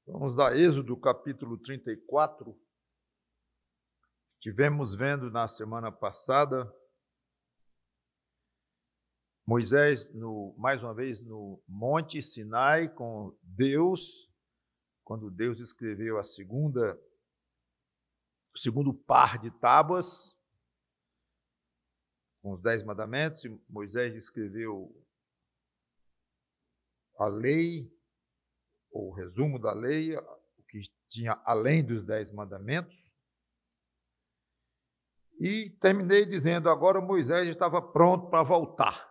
Vamos a Êxodo capítulo 34. Tivemos vendo na semana passada Moisés, mais uma vez, no Monte Sinai com Deus, quando Deus escreveu o segundo par de tábuas, com os 10 mandamentos, e Moisés escreveu a lei, ou o resumo da lei, o que tinha além dos 10 mandamentos. E terminei dizendo, agora Moisés estava pronto para voltar,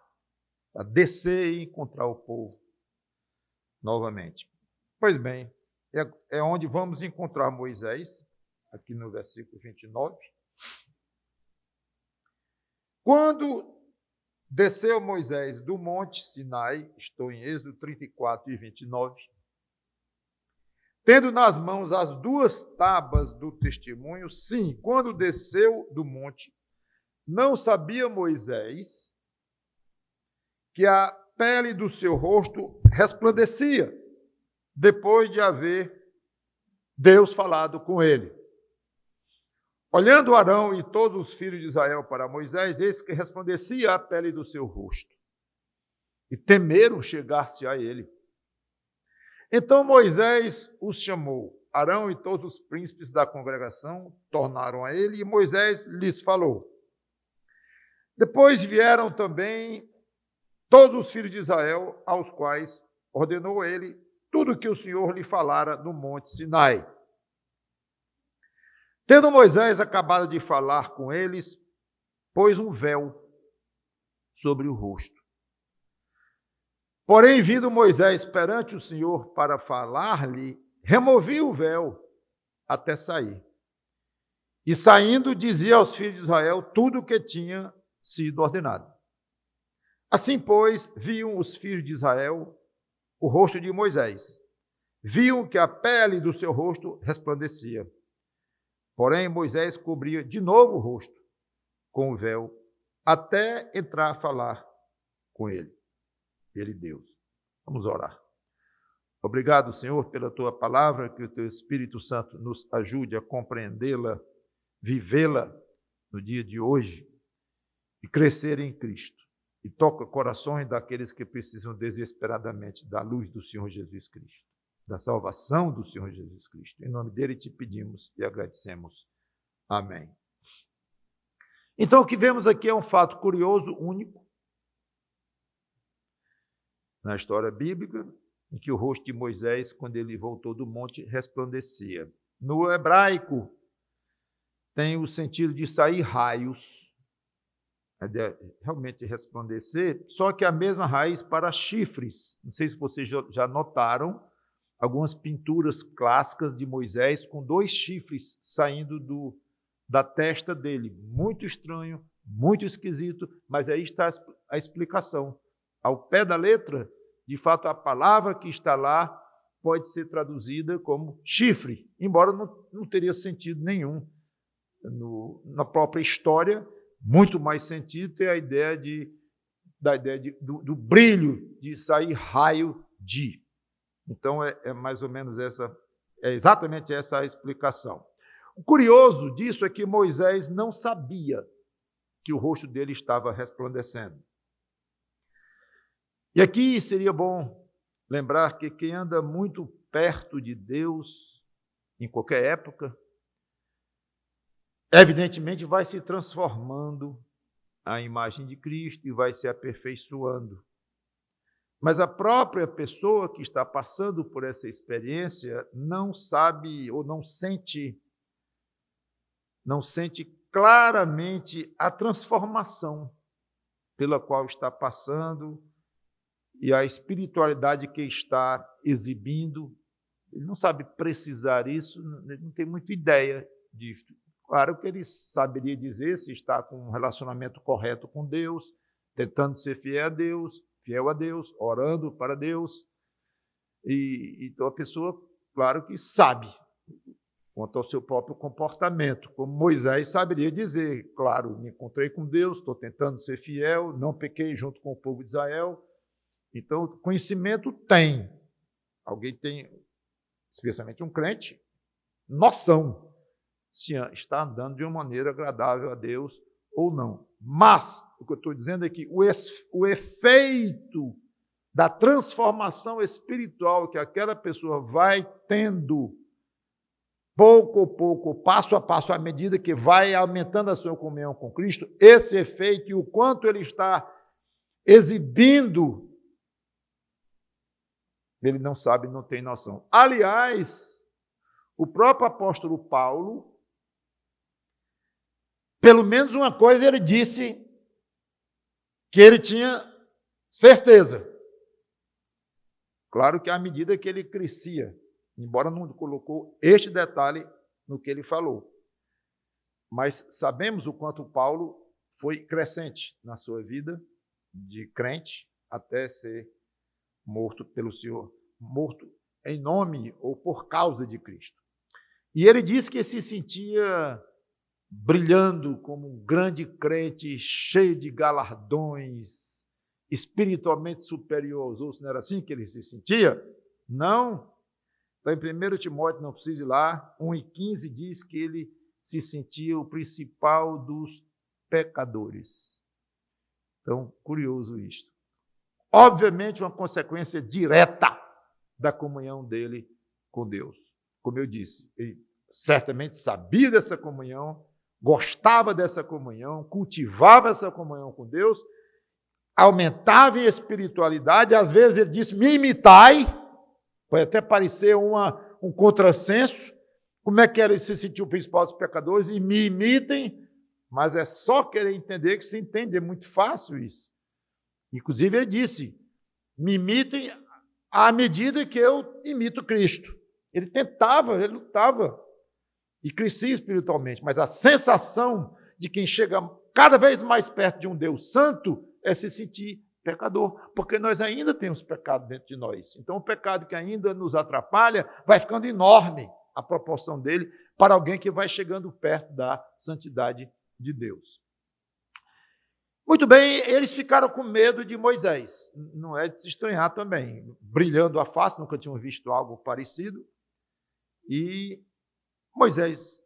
para descer e encontrar o povo novamente. Pois bem, é onde vamos encontrar Moisés, aqui no versículo 29. Quando desceu Moisés do monte Sinai, estou em Êxodo 34 e 29, tendo nas mãos as 2 tábuas do testemunho, sim, quando desceu do monte, não sabia Moisés que a pele do seu rosto resplandecia, depois de haver Deus falado com ele. Olhando Arão e todos os filhos de Israel para Moisés, eis que resplandecia a pele do seu rosto, e temeram chegar-se a ele. Então Moisés os chamou, Arão e todos os príncipes da congregação tornaram a ele, e Moisés lhes falou. Depois vieram também todos os filhos de Israel, aos quais ordenou ele tudo o que o Senhor lhe falara no monte Sinai. Tendo Moisés acabado de falar com eles, pôs um véu sobre o rosto. Porém, vindo Moisés perante o Senhor para falar-lhe, removia o véu até sair. E saindo, dizia aos filhos de Israel tudo o que tinha sido ordenado. Assim, pois, viam os filhos de Israel o rosto de Moisés. Viam que a pele do seu rosto resplandecia. Porém, Moisés cobria de novo o rosto com o véu, até entrar a falar com ele. Deus. Vamos orar. Obrigado, Senhor, pela tua palavra, que o teu Espírito Santo nos ajude a compreendê-la, vivê-la no dia de hoje e crescer em Cristo. E toca corações daqueles que precisam desesperadamente da luz do Senhor Jesus Cristo, da salvação do Senhor Jesus Cristo. Em nome dele te pedimos e agradecemos. Amém. Então, o que vemos aqui é um fato curioso, único, na história bíblica, em que o rosto de Moisés, quando ele voltou do monte, resplandecia. No hebraico, tem o sentido de sair raios, realmente resplandecer, só que a mesma raiz para chifres. Não sei se vocês já notaram algumas pinturas clássicas de Moisés com 2 chifres saindo da testa dele. Muito estranho, muito esquisito, mas aí está a explicação. Ao pé da letra, de fato, a palavra que está lá pode ser traduzida como chifre, embora não teria sentido nenhum. Na própria história, muito mais sentido tem a ideia do brilho, de sair raio de. Então, é mais ou menos exatamente essa a explicação. O curioso disso é que Moisés não sabia que o rosto dele estava resplandecendo. E aqui seria bom lembrar que quem anda muito perto de Deus, em qualquer época, evidentemente vai se transformando à imagem de Cristo e vai se aperfeiçoando. Mas a própria pessoa que está passando por essa experiência não sabe ou não sente claramente a transformação pela qual está passando e a espiritualidade que está exibindo. Ele não sabe precisar isso, ele não tem muita ideia disso. Claro que ele saberia dizer se está com um relacionamento correto com Deus, tentando ser fiel a Deus, orando para Deus. Então a pessoa, claro que sabe quanto ao seu próprio comportamento, como Moisés saberia dizer, claro, me encontrei com Deus, estou tentando ser fiel, não pequei junto com o povo de Israel. Então, conhecimento tem. Alguém tem especialmente um crente, noção se está andando de uma maneira agradável a Deus ou não. Mas, o que eu estou dizendo é que o efeito da transformação espiritual que aquela pessoa vai tendo, pouco a pouco, passo a passo, à medida que vai aumentando a sua comunhão com Cristo, esse efeito e o quanto ele está exibindo, ele não sabe, não tem noção. Aliás, o próprio apóstolo Paulo, pelo menos uma coisa ele disse que ele tinha certeza. Claro que à medida que ele crescia, embora não colocou este detalhe no que ele falou. Mas sabemos o quanto Paulo foi crescente na sua vida de crente até ser morto pelo Senhor, morto em nome ou por causa de Cristo. E ele disse que se sentia brilhando como um grande crente, cheio de galardões, espiritualmente superior aos outros. Não era assim que ele se sentia? Não. Então, em 1 Timóteo, não precisa ir lá, 1:15 diz que ele se sentia o principal dos pecadores. Então, curioso isto. Obviamente, uma consequência direta da comunhão dele com Deus. Como eu disse, ele certamente sabia dessa comunhão, gostava dessa comunhão, cultivava essa comunhão com Deus, aumentava em espiritualidade, às vezes ele disse, me imitai, pode até parecer um contrassenso, como é que ele se sentiu o principal dos pecadores, e me imitem, mas é só querer entender que se entende, é muito fácil isso. Inclusive ele disse, me imitem à medida que eu imito Cristo. Ele tentava, ele lutava e crescia espiritualmente, mas a sensação de quem chega cada vez mais perto de um Deus santo é se sentir pecador, porque nós ainda temos pecado dentro de nós. Então o pecado que ainda nos atrapalha vai ficando enorme a proporção dele para alguém que vai chegando perto da santidade de Deus. Muito bem, eles ficaram com medo de Moisés. Não é de se estranhar também. Brilhando a face, nunca tinham visto algo parecido. E Moisés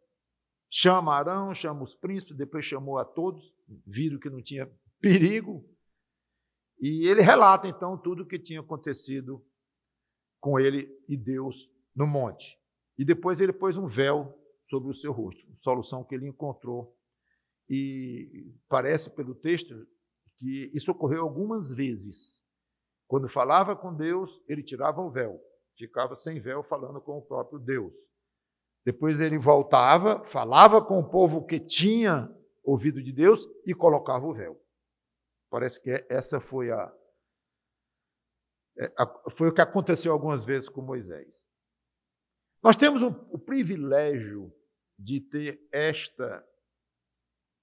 chama Arão, chama os príncipes, depois chamou a todos, viram que não tinha perigo. E ele relata, então, tudo o que tinha acontecido com ele e Deus no monte. E depois ele pôs um véu sobre o seu rosto, solução que ele encontrou. E parece, pelo texto, que isso ocorreu algumas vezes. Quando falava com Deus, ele tirava o véu, ficava sem véu falando com o próprio Deus. Depois ele voltava, falava com o povo que tinha ouvido de Deus e colocava o véu. Parece que essa foi foi o que aconteceu algumas vezes com Moisés. Nós temos o privilégio de ter esta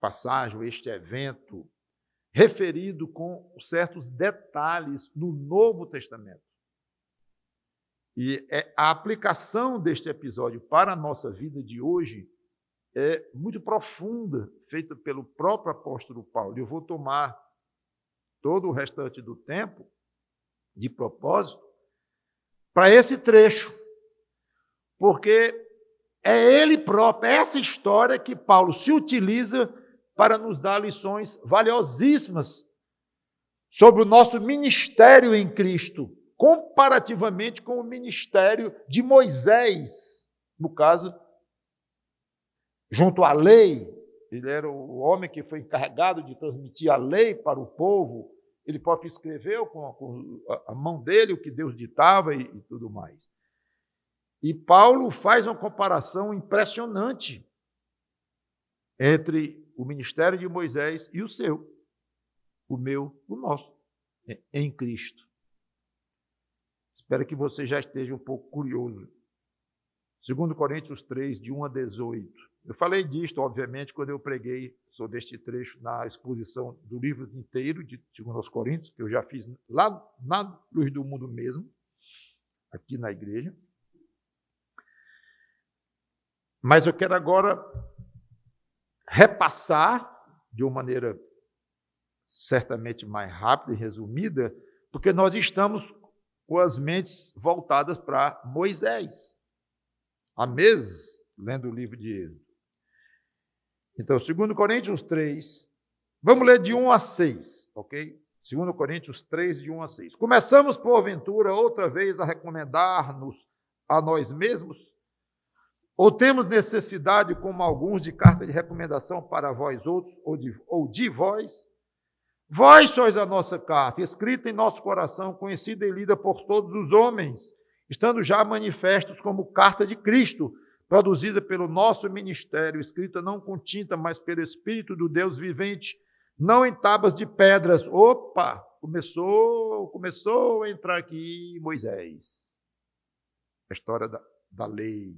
passagem, este evento, referido com certos detalhes no Novo Testamento. E a aplicação deste episódio para a nossa vida de hoje é muito profunda, feita pelo próprio apóstolo Paulo. Eu vou tomar todo o restante do tempo, de propósito, para esse trecho, porque é ele próprio, é essa história que Paulo se utiliza para nos dar lições valiosíssimas sobre o nosso ministério em Cristo, comparativamente com o ministério de Moisés, no caso, junto à lei. Ele era o homem que foi encarregado de transmitir a lei para o povo, ele próprio escreveu com a mão dele o que Deus ditava e tudo mais. E Paulo faz uma comparação impressionante entre o ministério de Moisés e o seu, o meu, o nosso, em Cristo. Espero que você já esteja um pouco curioso. 2 Coríntios 3, de 1 a 18. Eu falei disto, obviamente, quando eu preguei sobre este trecho na exposição do livro inteiro de 2 Coríntios, que eu já fiz lá na Luz do Mundo mesmo, aqui na igreja. Mas eu quero agora repassar de uma maneira certamente mais rápida e resumida, porque nós estamos com as mentes voltadas para Moisés. há meses, lendo o livro de Êxodo. Então, 2 Coríntios 3, vamos ler de 1 a 6, ok? 2 Coríntios 3, de 1 a 6. Começamos, porventura, outra vez a recomendar-nos a nós mesmos? Ou temos necessidade, como alguns, de carta de recomendação para vós outros, ou de vós? Vós sois a nossa carta, escrita em nosso coração, conhecida e lida por todos os homens, estando já manifestos como carta de Cristo, produzida pelo nosso ministério, escrita não com tinta, mas pelo Espírito do Deus vivente, não em tábuas de pedras. Opa! Começou a entrar aqui Moisés. A história da lei.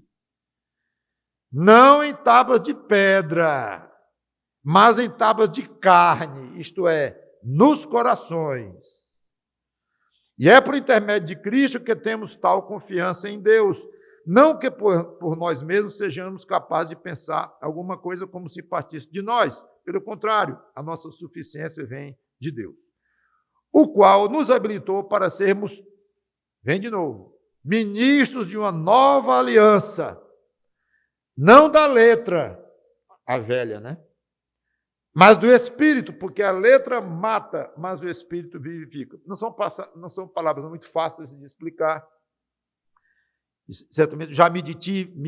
Não em tábuas de pedra, mas em tábuas de carne, isto é, nos corações. E é por intermédio de Cristo que temos tal confiança em Deus. Não que por nós mesmos sejamos capazes de pensar alguma coisa como se partisse de nós. Pelo contrário, a nossa suficiência vem de Deus, o qual nos habilitou para sermos, vem de novo, ministros de uma nova aliança, não da letra, a velha, né? Mas do Espírito, porque a letra mata, mas o Espírito vivifica. Não são palavras muito fáceis de explicar. Certamente já me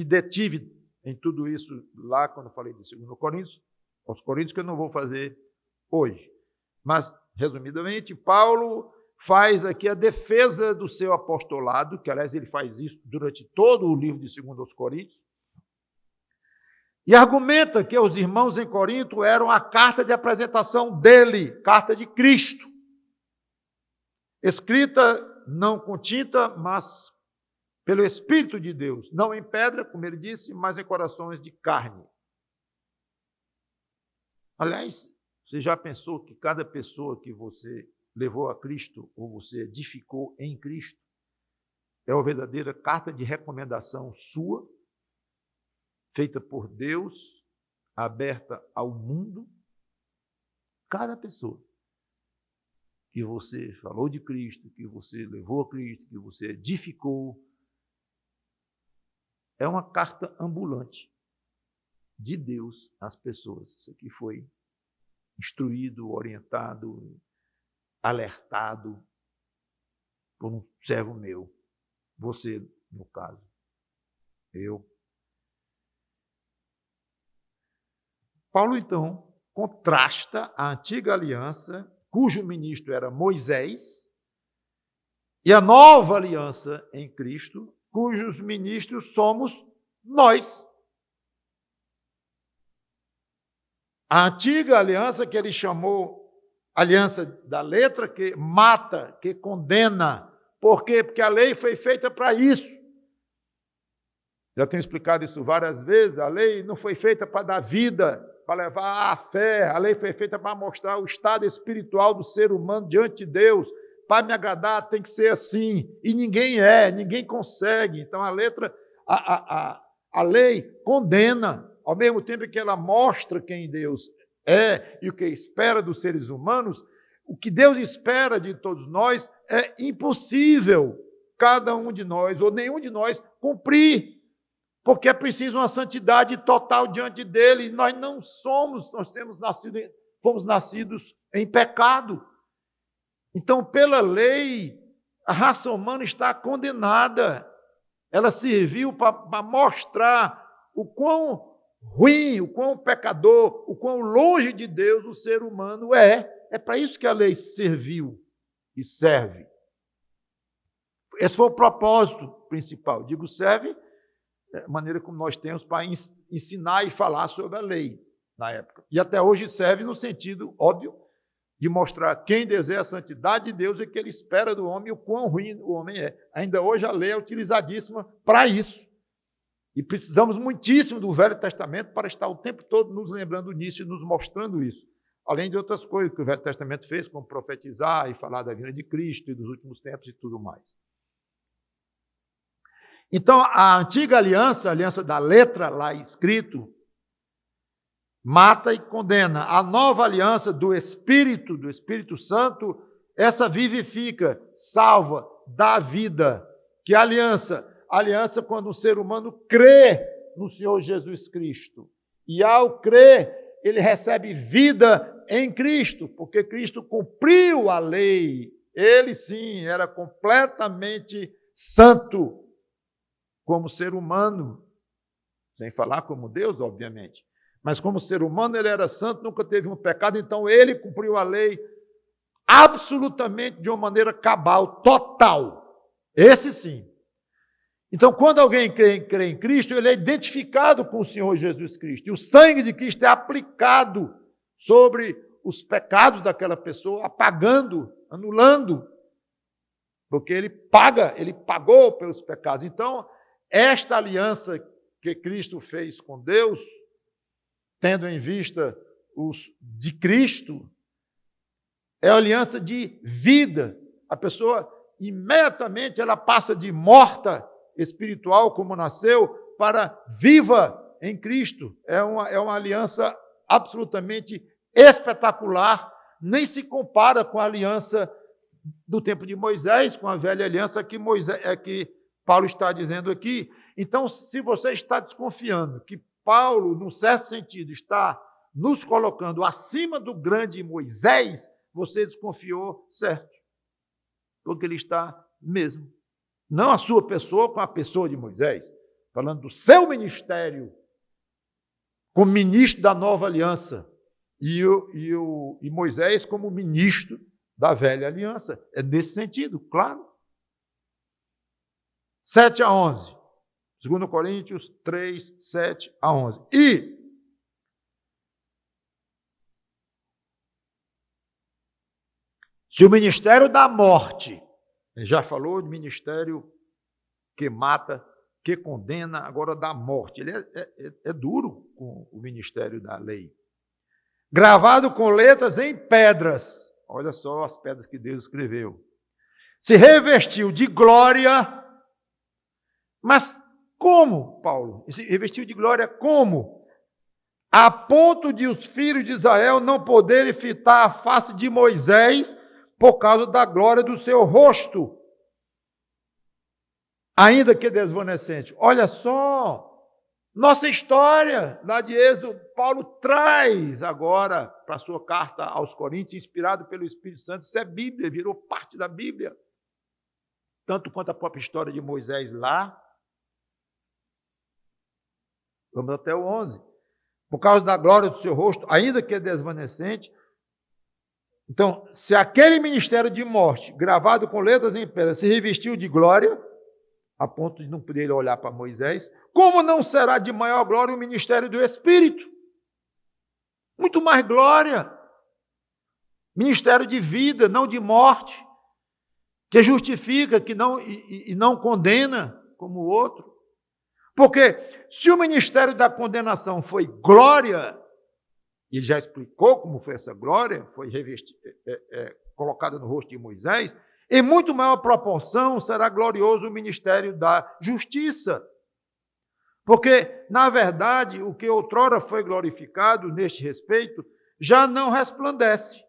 detive em tudo isso lá quando falei de 2 Coríntios, aos Coríntios, que eu não vou fazer hoje. Mas, resumidamente, Paulo faz aqui a defesa do seu apostolado, que, aliás, ele faz isso durante todo o livro de 2 Coríntios, e argumenta que os irmãos em Corinto eram a carta de apresentação dele, carta de Cristo, escrita não com tinta, mas pelo Espírito de Deus, não em pedra, como ele disse, mas em corações de carne. Aliás, você já pensou que cada pessoa que você levou a Cristo, ou você edificou em Cristo, é uma verdadeira carta de recomendação sua, feita por Deus, aberta ao mundo? Cada pessoa que você falou de Cristo, que você levou a Cristo, que você edificou, é uma carta ambulante de Deus às pessoas. Isso aqui foi instruído, orientado, alertado por um servo meu. Você, no caso. Eu. Paulo, então, contrasta a antiga aliança, cujo ministro era Moisés, e a nova aliança em Cristo, cujos ministros somos nós. A antiga aliança, que ele chamou aliança da letra, que mata, que condena. Por quê? Porque a lei foi feita para isso. Já tenho explicado isso várias vezes. A lei não foi feita para dar vida, para levar a fé. A lei foi feita para mostrar o estado espiritual do ser humano diante de Deus. Para me agradar tem que ser assim. E ninguém consegue. Então a letra, a lei condena, ao mesmo tempo que ela mostra quem Deus é e o que espera dos seres humanos. O que Deus espera de todos nós é impossível cada um de nós, ou nenhum de nós, cumprir. Porque é preciso uma santidade total diante dele. Nós não somos, fomos nascidos em pecado. Então, pela lei, a raça humana está condenada. Ela serviu para mostrar o quão ruim, o quão pecador, o quão longe de Deus o ser humano é. É para isso que a lei serviu e serve. Esse foi o propósito principal. Digo serve, a maneira como nós temos para ensinar e falar sobre a lei na época. E até hoje serve no sentido óbvio de mostrar quem deseja a santidade de Deus e que ele espera do homem e o quão ruim o homem é. Ainda hoje a lei é utilizadíssima para isso. E precisamos muitíssimo do Velho Testamento para estar o tempo todo nos lembrando disso e nos mostrando isso. Além de outras coisas que o Velho Testamento fez, como profetizar e falar da vinda de Cristo e dos últimos tempos e tudo mais. Então, a antiga aliança, a aliança da letra lá escrito, mata e condena. A nova aliança do Espírito Santo, essa vivifica, salva, dá vida. Que aliança? aliança quando um ser humano crê no Senhor Jesus Cristo. E ao crer, ele recebe vida em Cristo, porque Cristo cumpriu a lei. Ele sim era completamente santo como ser humano, sem falar como Deus, obviamente. Mas como ser humano ele era santo, nunca teve um pecado, então ele cumpriu a lei absolutamente de uma maneira cabal, total. Esse sim. Então, quando alguém crê em Cristo, ele é identificado com o Senhor Jesus Cristo. E o sangue de Cristo é aplicado sobre os pecados daquela pessoa, apagando, anulando. Porque ele pagou pelos pecados. Então, esta aliança que Cristo fez com Deus, tendo em vista os de Cristo, é a aliança de vida. A pessoa, imediatamente, ela passa de morta espiritual, como nasceu, para viva em Cristo. É uma aliança absolutamente espetacular, nem se compara com a aliança do tempo de Moisés, com a velha aliança que Paulo está dizendo aqui. Então, se você está desconfiando que Paulo, num certo sentido, está nos colocando acima do grande Moisés, você desconfiou certo, porque ele está mesmo. Não a sua pessoa com a pessoa de Moisés, falando do seu ministério como ministro da nova aliança e Moisés como ministro da velha aliança. É nesse sentido, claro. 7 a 11. 2 Coríntios 3, 7 a 11. E se o ministério da morte, ele já falou de ministério que mata, que condena, agora da morte. Ele é duro com o ministério da lei. Gravado com letras em pedras. Olha só as pedras que Deus escreveu. Se revestiu de glória. Mas como, Paulo? Se revestiu de glória como? A ponto de os filhos de Israel não poderem fitar a face de Moisés por causa da glória do seu rosto, ainda que desvanecente. Olha só, nossa história lá de Êxodo, Paulo traz agora para a sua carta aos Coríntios, inspirado pelo Espírito Santo. Isso é Bíblia, virou parte da Bíblia. Tanto quanto a própria história de Moisés lá. Vamos até o 11. Por causa da glória do seu rosto, ainda que desvanecente. Então, se aquele ministério de morte, gravado com letras em pedra, se revestiu de glória, a ponto de não poder olhar para Moisés, como não será de maior glória o ministério do Espírito? Muito mais glória. Ministério de vida, não de morte, que justifica, que não, e não condena como o outro. Porque se o ministério da condenação foi glória, ele já explicou como foi essa glória, foi colocada no rosto de Moisés, em muito maior proporção será glorioso o ministério da justiça. Porque, na verdade, o que outrora foi glorificado neste respeito já não resplandece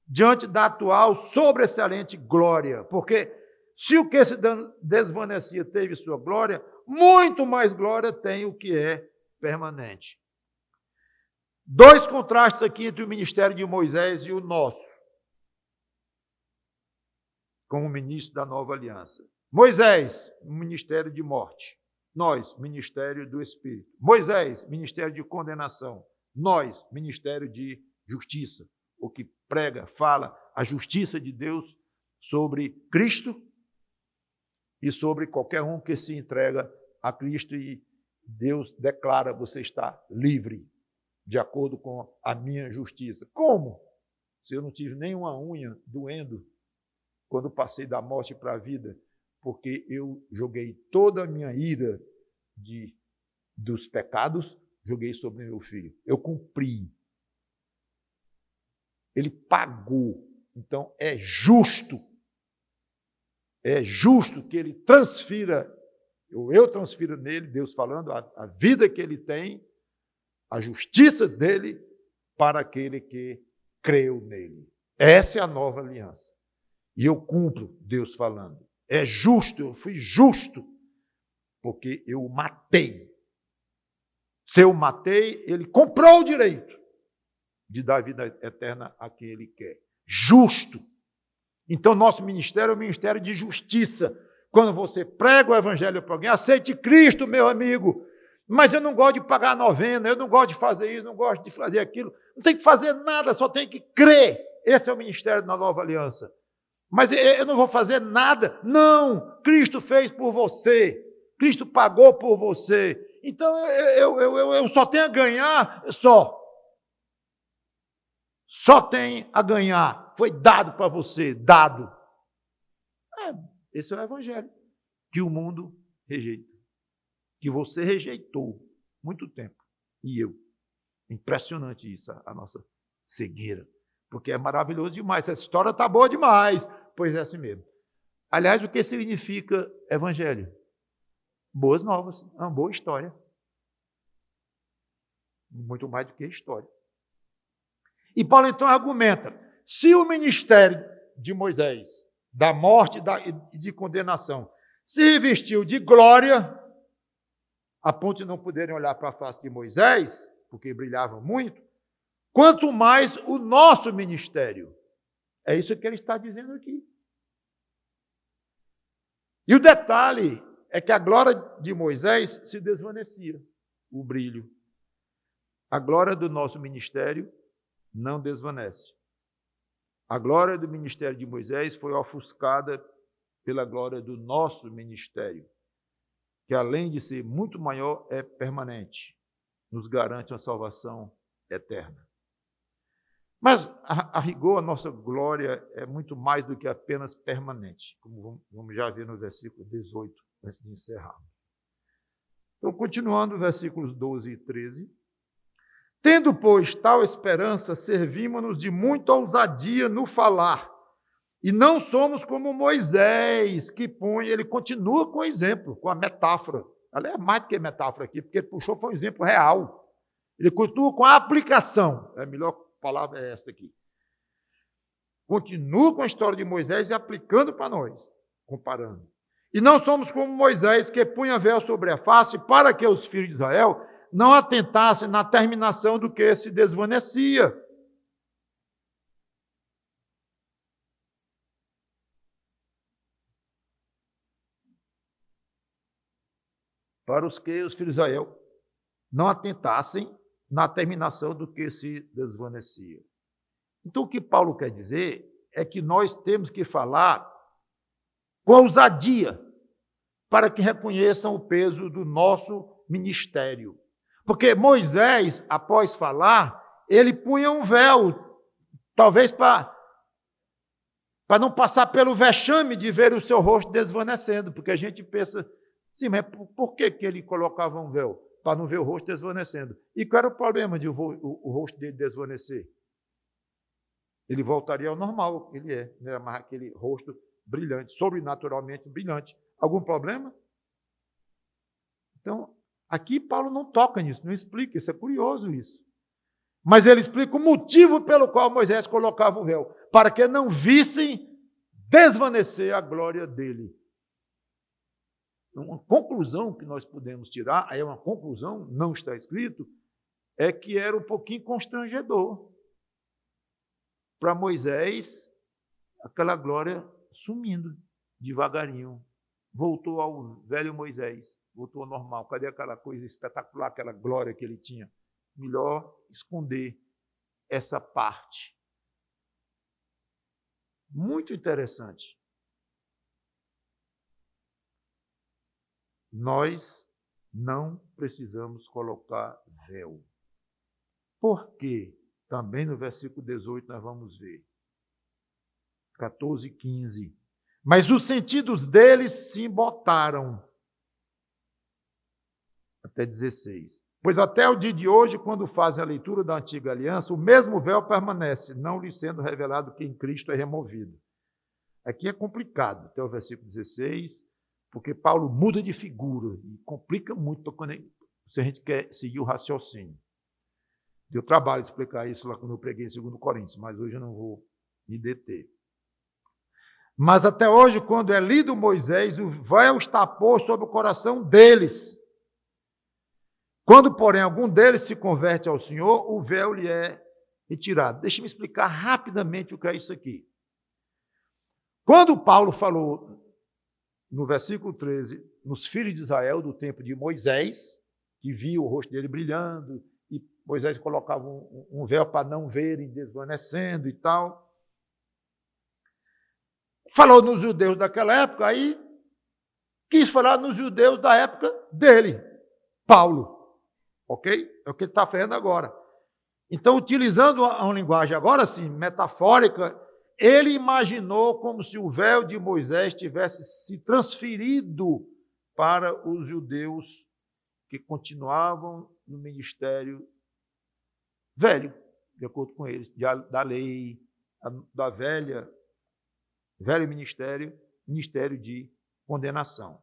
diante da atual sobreexcelente glória. Porque se o que se desvanecia teve sua glória, muito mais glória tem o que é permanente. Dois contrastes aqui entre o ministério de Moisés e o nosso, como ministro da nova aliança. Moisés, ministério de morte. Nós, ministério do Espírito. Moisés, ministério de condenação. Nós, ministério de justiça. O que prega, fala a justiça de Deus sobre Cristo e sobre qualquer um que se entrega a Cristo, e Deus declara: você está livre, de acordo com a minha justiça. Como? Se eu não tive nenhuma unha doendo quando passei da morte para a vida, porque eu joguei toda a minha ira dos pecados, joguei sobre meu filho. Eu cumpri. Ele pagou. Então, é justo que ele transfira, eu transfira nele, Deus falando, a vida que ele tem, a justiça dele para aquele que creu nele. Essa é a nova aliança. E eu cumpro, Deus falando. É justo, eu fui justo porque eu o matei. Se eu o matei, ele comprou o direito de dar vida eterna a quem ele quer. Justo. Então, nosso ministério é um ministério de justiça. Quando você prega o evangelho para alguém, aceite Cristo, meu amigo. Mas eu não gosto de pagar a novena, eu não gosto de fazer isso, não gosto de fazer aquilo. Não tem que fazer nada, só tem que crer. Esse é o ministério da Nova Aliança. Mas eu não vou fazer nada. Não, Cristo fez por você. Cristo pagou por você. Então, eu só tenho a ganhar, só. Só tem a ganhar. Foi dado para você, dado. Esse é o evangelho que o mundo rejeita. Que você rejeitou muito tempo. E eu. Impressionante isso, a nossa cegueira. Porque é maravilhoso demais. Essa história está boa demais. Pois é assim mesmo. Aliás, o que significa evangelho? Boas novas. É uma boa história. Muito mais do que história. E Paulo então argumenta, se o ministério de Moisés, da morte e de condenação, se revestiu de glória, a ponto de não poderem olhar para a face de Moisés, porque brilhava muito, quanto mais o nosso ministério. É isso que ele está dizendo aqui. E o detalhe é que a glória de Moisés se desvanecia, o brilho. A glória do nosso ministério não desvanece. A glória do ministério de Moisés foi ofuscada pela glória do nosso ministério, que além de ser muito maior, é permanente, nos garante uma salvação eterna. Mas, a rigor, a nossa glória é muito mais do que apenas permanente, como vamos já ver no versículo 18, antes de encerrar. Então, continuando, versículos 12 e 13. Tendo, pois, tal esperança, servimos-nos de muita ousadia no falar, e não somos como Moisés, que ele continua com o exemplo, com a metáfora. Ela é mais do que metáfora aqui, porque ele puxou, foi um exemplo real. Ele continua com a aplicação. A melhor palavra é essa aqui. Continua com a história de Moisés e aplicando para nós, comparando. E não somos como Moisés, que punha véu sobre a face, para que os filhos de Israel não atentassem na terminação do que se desvanecia. Para os que os filhos de Israel não atentassem na terminação do que se desvanecia. Então, o que Paulo quer dizer é que nós temos que falar com ousadia para que reconheçam o peso do nosso ministério. Porque Moisés, após falar, ele punha um véu, talvez para não passar pelo vexame de ver o seu rosto desvanecendo, porque a gente pensa, sim, mas por que ele colocava um véu? Para não ver o rosto desvanecendo. E qual era o problema de o rosto dele desvanecer? Ele voltaria ao normal, ele é, não era mais aquele rosto brilhante, sobrenaturalmente brilhante. Algum problema? Então, aqui Paulo não toca nisso, não explica, isso é curioso isso. Mas ele explica o motivo pelo qual Moisés colocava o véu, para que não vissem desvanecer a glória dele. Uma conclusão que nós podemos tirar, aí é uma conclusão, não está escrito, é que era um pouquinho constrangedor para Moisés, aquela glória sumindo devagarinho. Voltou ao velho Moisés, voltou ao normal. Cadê aquela coisa espetacular, aquela glória que ele tinha? Melhor esconder essa parte. Muito interessante. Nós não precisamos colocar véu. Por quê? Também no versículo 18 nós vamos ver. 14 e 15. Mas os sentidos deles se embotaram. Até 16. Pois até o dia de hoje, quando fazem a leitura da antiga aliança, o mesmo véu permanece, não lhe sendo revelado que em Cristo é removido. Aqui é complicado, até o versículo 16, porque Paulo muda de figura e complica muito se a gente quer seguir o raciocínio. Deu trabalho explicar isso lá quando eu preguei em 2 Coríntios, mas hoje eu não vou me deter. Mas até hoje, quando é lido Moisés, o véu está posto sobre o coração deles. Quando, porém, algum deles se converte ao Senhor, o véu lhe é retirado. Deixa-me explicar rapidamente o que é isso aqui. Quando Paulo falou, no versículo 13, nos filhos de Israel do tempo de Moisés, que viu o rosto dele brilhando, e Moisés colocava um véu para não verem desvanecendo e tal. Falou nos judeus daquela época, aí quis falar nos judeus da época dele, Paulo. Ok? É o que ele está fazendo agora. Então, utilizando uma linguagem agora sim, metafórica, ele imaginou como se o véu de Moisés tivesse se transferido para os judeus que continuavam no ministério velho, de acordo com eles, da lei, da velho ministério de condenação.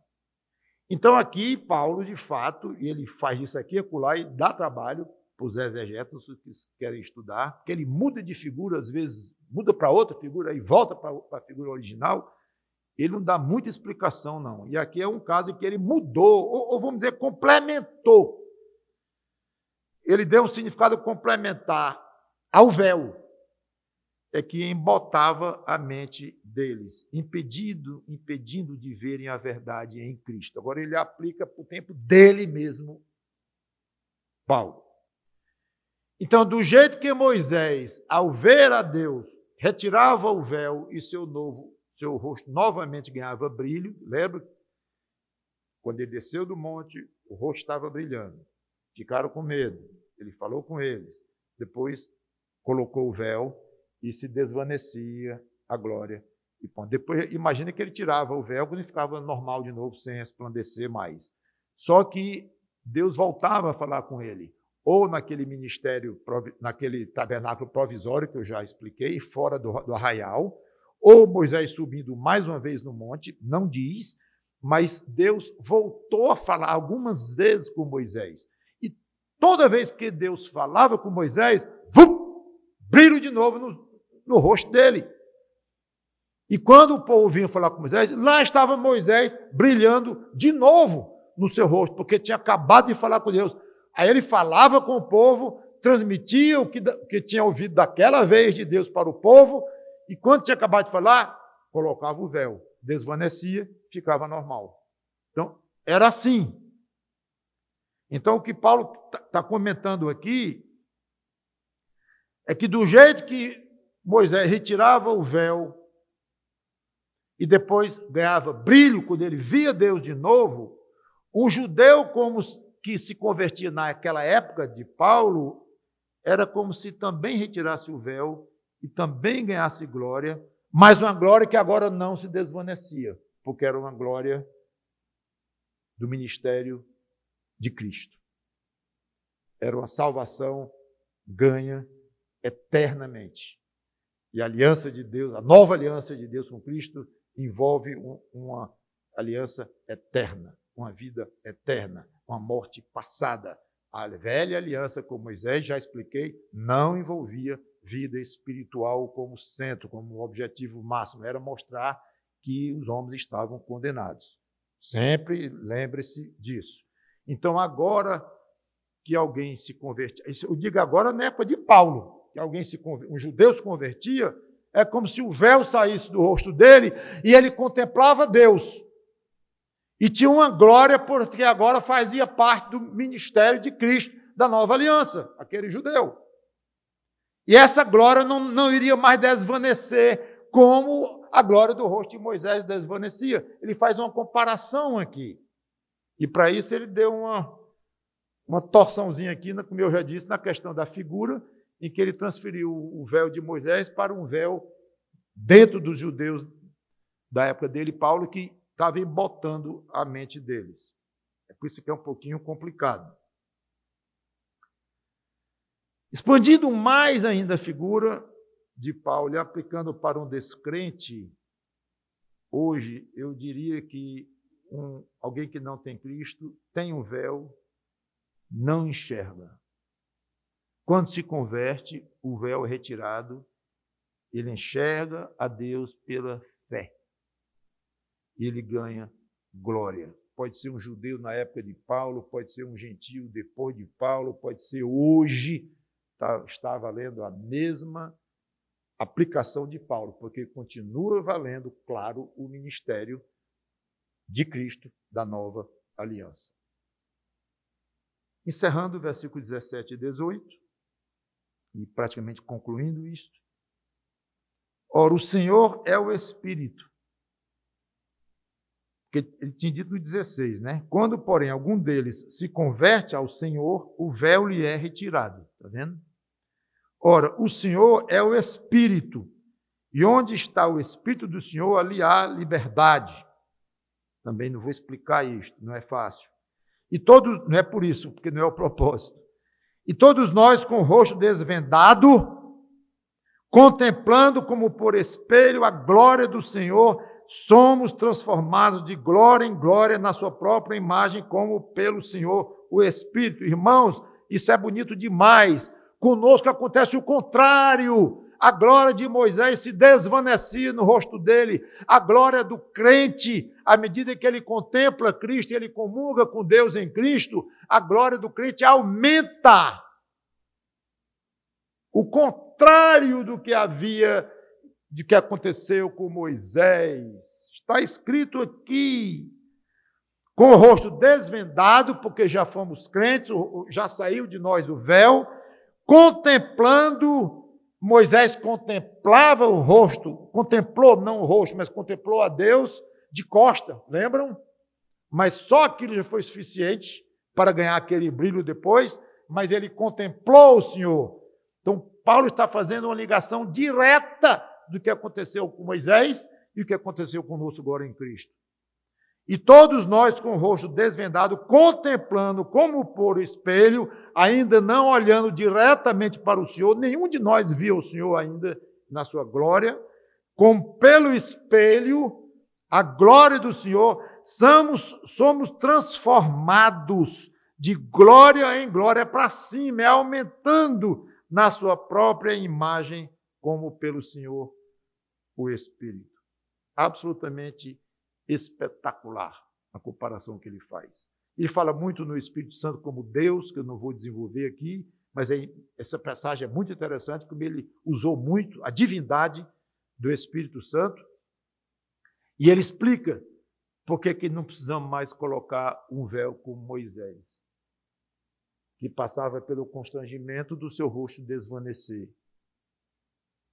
Então, aqui, Paulo, de fato, ele faz isso aqui, acolá, e dá trabalho para os exegetas que querem estudar, porque ele muda de figura, às vezes muda para outra figura e volta para a figura original. Ele não dá muita explicação, não. E aqui é um caso em que ele mudou, ou vamos dizer, complementou. Ele deu um significado complementar ao véu, é que embotava a mente deles, impedindo de verem a verdade em Cristo. Agora ele aplica para o tempo dele mesmo, Paulo. Então, do jeito que Moisés, ao ver a Deus, retirava o véu e seu rosto novamente ganhava brilho, lembra? Quando ele desceu do monte, o rosto estava brilhando. Ficaram com medo. Ele falou com eles. Depois colocou o véu e se desvanecia a glória. E depois, imagina que ele tirava o véu quando ele ficava normal de novo, sem resplandecer mais. Só que Deus voltava a falar com ele, ou naquele ministério, naquele tabernáculo provisório que eu já expliquei, fora do arraial, ou Moisés subindo mais uma vez no monte, não diz, mas Deus voltou a falar algumas vezes com Moisés. E toda vez que Deus falava com Moisés, brilho de novo no rosto dele. E quando o povo vinha falar com Moisés, lá estava Moisés brilhando de novo no seu rosto, porque tinha acabado de falar com Deus. Aí ele falava com o povo, transmitia o que tinha ouvido daquela vez de Deus para o povo, e quando tinha acabado de falar, colocava o véu, desvanecia, ficava normal. Então, era assim. Então, o que Paulo está comentando aqui é que do jeito que Moisés retirava o véu e depois ganhava brilho quando ele via Deus de novo, o judeu como que se convertia naquela época de Paulo era como se também retirasse o véu e também ganhasse glória, mas uma glória que agora não se desvanecia, porque era uma glória do ministério de Cristo. Era uma salvação ganha eternamente. E a aliança de Deus, a nova aliança de Deus com Cristo, envolve uma aliança eterna, uma vida eterna, uma morte passada. A velha aliança com Moisés, já expliquei, não envolvia vida espiritual como centro, como objetivo máximo. Era mostrar que os homens estavam condenados. Sempre lembre-se disso. Então, agora que alguém se convertia, eu digo agora na época de Paulo, que um judeu se convertia, é como se o véu saísse do rosto dele e ele contemplava Deus. E tinha uma glória porque agora fazia parte do ministério de Cristo, da nova aliança, aquele judeu. E essa glória não iria mais desvanecer como a glória do rosto de Moisés desvanecia. Ele faz uma comparação aqui. E para isso ele deu uma torçãozinha aqui, como eu já disse, na questão da figura, em que ele transferiu o véu de Moisés para um véu dentro dos judeus da época dele, Paulo, que estava embotando a mente deles. É por isso que é um pouquinho complicado. Expandindo mais ainda a figura de Paulo e aplicando para um descrente, hoje eu diria que alguém que não tem Cristo tem um véu, não enxerga. Quando se converte, o véu é retirado, ele enxerga a Deus pela fé. e ele ganha glória. Pode ser um judeu na época de Paulo, pode ser um gentio depois de Paulo, pode ser hoje, está valendo a mesma aplicação de Paulo, porque continua valendo, claro, o ministério de Cristo da nova aliança. Encerrando o versículo 17 e 18, e praticamente concluindo isto. Ora, o Senhor é o Espírito. Porque ele tinha dito no 16, né? Quando, porém, algum deles se converte ao Senhor, o véu lhe é retirado. Está vendo? Ora, o Senhor é o Espírito. E onde está o Espírito do Senhor, ali há liberdade. Também não vou explicar isto, não é fácil. E todos, não é por isso, porque não é o propósito. E todos nós, com o rosto desvendado, contemplando como por espelho a glória do Senhor, somos transformados de glória em glória na sua própria imagem, como pelo Senhor, o Espírito. Irmãos, isso é bonito demais. Conosco acontece o contrário. A glória de Moisés se desvanecia no rosto dele. A glória do crente, à medida que ele contempla Cristo e ele comunga com Deus em Cristo, a glória do crente aumenta. O contrário do que aconteceu com Moisés. Está escrito aqui, com o rosto desvendado, porque já fomos crentes, já saiu de nós o véu, contemplando. Moisés contemplava o rosto, contemplou, não o rosto, mas contemplou a Deus de costa, lembram? Mas só aquilo já foi suficiente para ganhar aquele brilho depois, mas ele contemplou o Senhor. Então, Paulo está fazendo uma ligação direta do que aconteceu com Moisés e o que aconteceu conosco agora em Cristo. E todos nós, com o rosto desvendado, contemplando como por espelho, ainda não olhando diretamente para o Senhor, nenhum de nós viu o Senhor ainda na sua glória, como pelo espelho, a glória do Senhor, somos transformados de glória em glória para cima, aumentando na sua própria imagem, como pelo Senhor, o Espírito. Absolutamente espetacular a comparação que ele faz. Ele fala muito no Espírito Santo como Deus, que eu não vou desenvolver aqui, mas essa passagem é muito interessante, como ele usou muito a divindade do Espírito Santo, e ele explica por que não precisamos mais colocar um véu como Moisés, que passava pelo constrangimento do seu rosto desvanecer.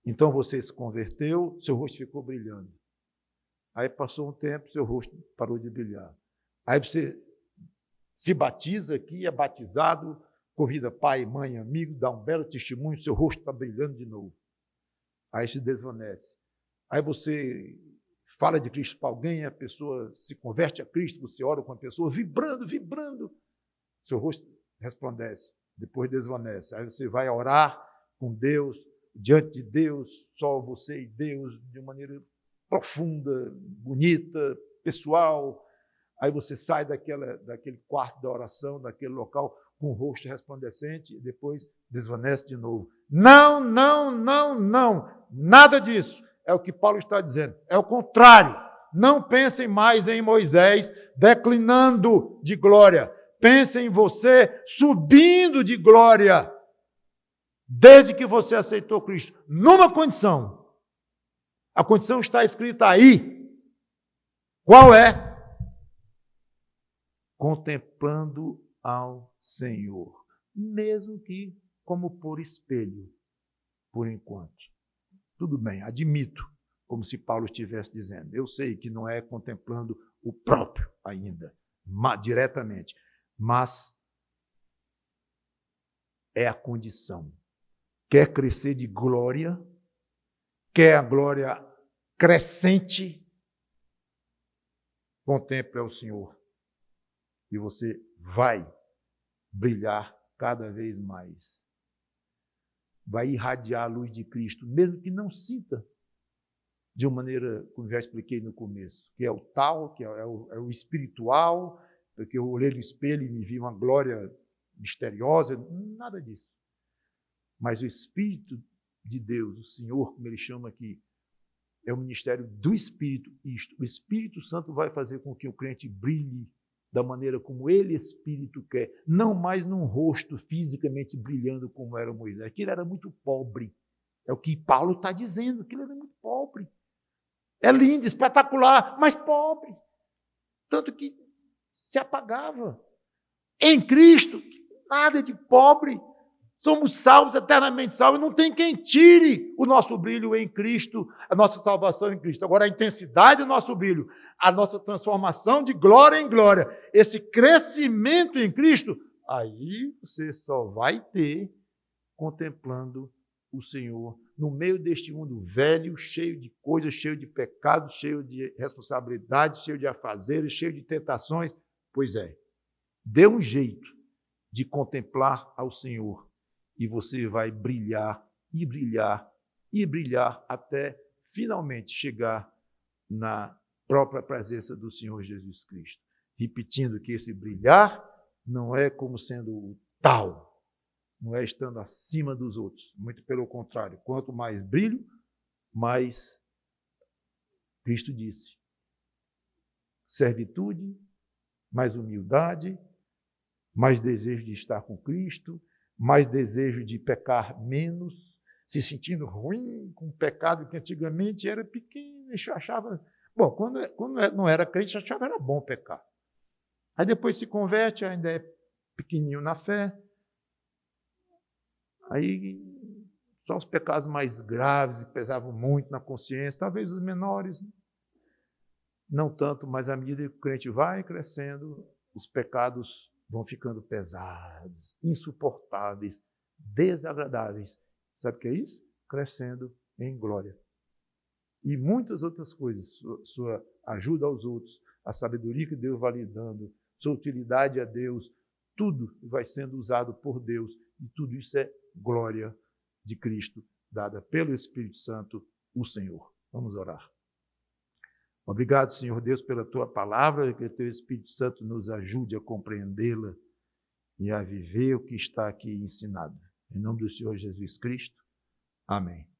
Então você se converteu, seu rosto ficou brilhando. Aí passou um tempo, seu rosto parou de brilhar. Aí você se batiza aqui, é batizado, convida pai, mãe, amigo, dá um belo testemunho, seu rosto está brilhando de novo. Aí se desvanece. Aí você fala de Cristo para alguém, a pessoa se converte a Cristo, você ora com a pessoa, vibrando, seu rosto resplandece, depois desvanece. Aí você vai orar com Deus, diante de Deus, só você e Deus, de uma maneira profunda, bonita, pessoal. Aí você sai daquele quarto da oração, daquele local, com o rosto resplandecente, e depois desvanece de novo. Não, nada disso. É o que Paulo está dizendo. É o contrário. Não pensem mais em Moisés declinando de glória. Pensem em você subindo de glória, desde que você aceitou Cristo, numa condição. A condição está escrita aí. Qual é? Contemplando ao Senhor, mesmo que como por espelho, por enquanto. Tudo bem, admito, como se Paulo estivesse dizendo. Eu sei que não é contemplando o próprio ainda, diretamente, mas é a condição. Quer crescer de glória, quer a glória crescente, contemple ao Senhor. E você vai brilhar cada vez mais. Vai irradiar a luz de Cristo, mesmo que não sinta de uma maneira, como já expliquei no começo, que é o tal, que é o espiritual, porque eu olhei no espelho e me vi uma glória misteriosa, nada disso. Mas o Espírito de Deus, o Senhor, como ele chama aqui, É o ministério do Espírito. Isto, o Espírito Santo vai fazer com que o crente brilhe da maneira como ele, Espírito, quer. Não mais num rosto fisicamente brilhando como era Moisés. Aquilo era muito pobre. É o que Paulo está dizendo. Aquilo era muito pobre. É lindo, espetacular, mas pobre. Tanto que se apagava. Em Cristo, nada de pobre. Somos salvos, eternamente salvos. Não tem quem tire o nosso brilho em Cristo, a nossa salvação em Cristo. Agora, a intensidade do nosso brilho, a nossa transformação de glória em glória, esse crescimento em Cristo, aí você só vai ter contemplando o Senhor no meio deste mundo velho, cheio de coisas, cheio de pecados, cheio de responsabilidades, cheio de afazeres, cheio de tentações. Pois é, dê um jeito de contemplar ao Senhor e você vai brilhar e brilhar e brilhar até finalmente chegar na própria presença do Senhor Jesus Cristo. Repetindo que esse brilhar não é como sendo o tal, não é estando acima dos outros. Muito pelo contrário, quanto mais brilho, mais Cristo disse. Servitude, mais humildade, mais desejo de estar com Cristo, mais desejo de pecar menos, se sentindo ruim com o pecado que antigamente era pequeno, achava... Bom, quando não era crente, achava que era bom pecar. Aí depois se converte, ainda é pequenininho na fé, aí só os pecados mais graves pesavam muito na consciência, talvez os menores não tanto, mas à medida que o crente vai crescendo, os pecados vão ficando pesados, insuportáveis, desagradáveis. Sabe o que é isso? Crescendo em glória. E muitas outras coisas, sua ajuda aos outros, a sabedoria que Deus vai lhe dando, sua utilidade a Deus, tudo vai sendo usado por Deus e tudo isso é glória de Cristo, dada pelo Espírito Santo, o Senhor. Vamos orar. Obrigado, Senhor Deus, pela Tua palavra, que o Teu Espírito Santo nos ajude a compreendê-la e a viver o que está aqui ensinado. Em nome do Senhor Jesus Cristo. Amém.